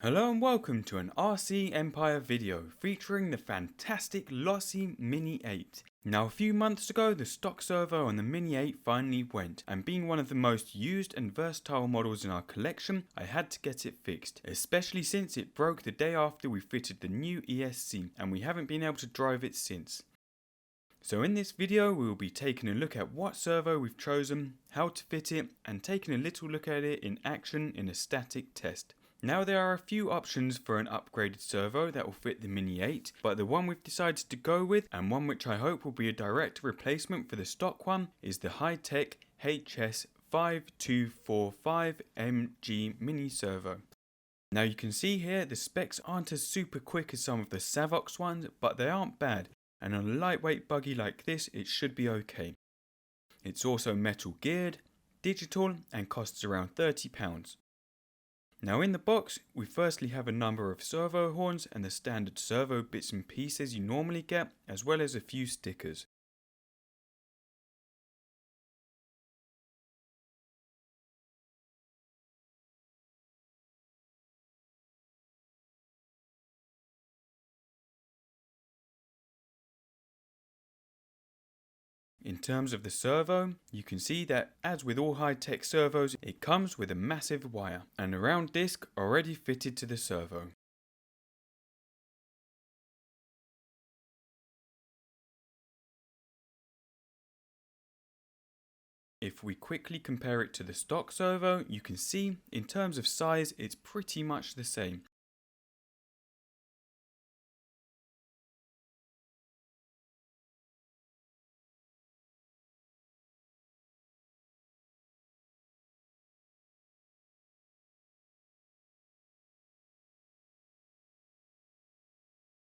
Hello and welcome to an RC Empire video featuring the fantastic Losi Mini 8. Now a few months ago the stock servo on the Mini 8 finally went, and being one of the most used and versatile models in our collection, I had to get it fixed, especially since it broke the day after we fitted the new ESC and we haven't been able to drive it since. So in this video we will be taking a look at what servo we've chosen, how to fit it, and taking a little look at it in action in a static test. Now there are a few options for an upgraded servo that will fit the Mini 8, but the one we've decided to go with, and one which I hope will be a direct replacement for the stock one, is the Hitec HS-5245MG Mini servo. Now you can see here the specs aren't as super quick as some of the Savox ones, but they aren't bad, and on a lightweight buggy like this it should be okay. It's also metal geared, digital, and costs around £30. Now in the box, we firstly have a number of servo horns and the standard servo bits and pieces you normally get, as well as a few stickers. In terms of the servo, you can see that as with all Hitec servos, it comes with a massive wire and a round disc already fitted to the servo. If we quickly compare it to the stock servo, you can see in terms of size it's pretty much the same.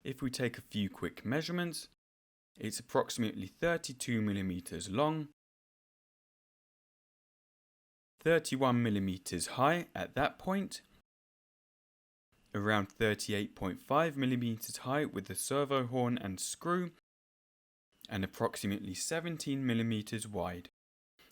If we take a few quick measurements, it's approximately 32mm long, 31mm high at that point, around 38.5mm high with the servo horn and screw, and approximately 17mm wide.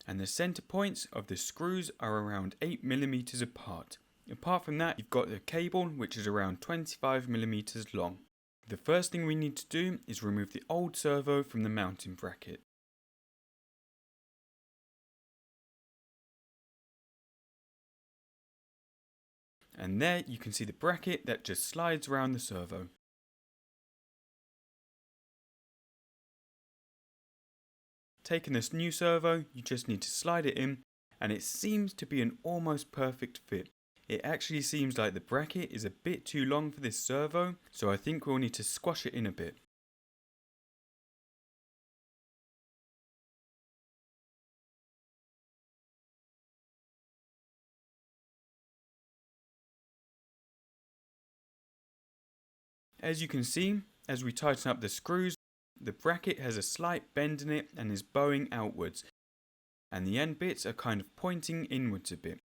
And the center points of the screws are around 8mm apart. Apart from that, you've got the cable, which is around 25mm long. The first thing we need to do is remove the old servo from the mounting bracket. And there you can see the bracket that just slides around the servo. Taking this new servo, you just need to slide it in, and it seems to be an almost perfect fit. It actually seems like the bracket is a bit too long for this servo, so I think we'll need to squash it in a bit. As you can see, as we tighten up the screws, the bracket has a slight bend in it and is bowing outwards, and the end bits are kind of pointing inwards a bit.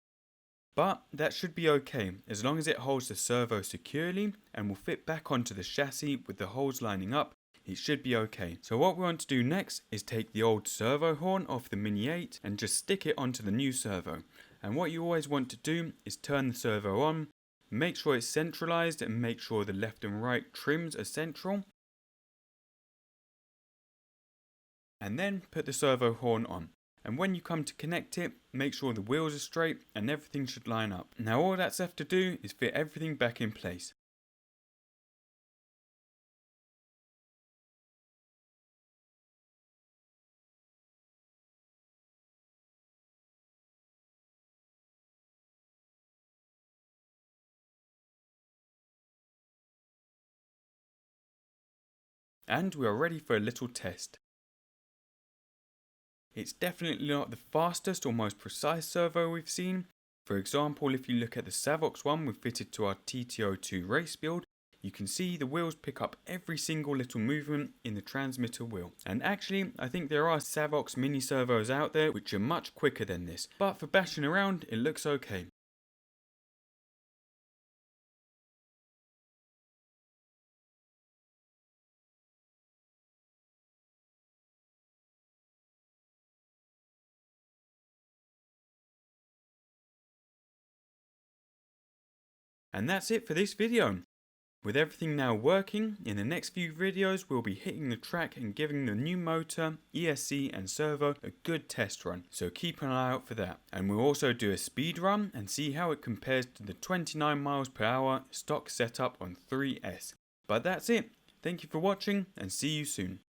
But that should be okay, as long as it holds the servo securely and will fit back onto the chassis with the holes lining up. It should be okay. So what we want to do next is take the old servo horn off the Mini 8 and just stick it onto the new servo. And what you always want to do is turn the servo on, make sure it's centralized and make sure the left and right trims are central. And then put the servo horn on. And when you come to connect it, make sure the wheels are straight and everything should line up. Now all that's left to do is fit everything back in place. And we are ready for a little test. It's definitely not the fastest or most precise servo we've seen. For example, if you look at the Savox one we fitted to our TTO2 race build, you can see the wheels pick up every single little movement in the transmitter wheel. And actually, I think there are Savox mini servos out there which are much quicker than this, but for bashing around, it looks okay. And that's it for this video. With everything now working, in the next few videos we'll be hitting the track and giving the new motor, ESC and servo a good test run, so keep an eye out for that. And we'll also do a speed run and see how it compares to the 29 miles per hour stock setup on 3S. But that's it, thank you for watching and see you soon.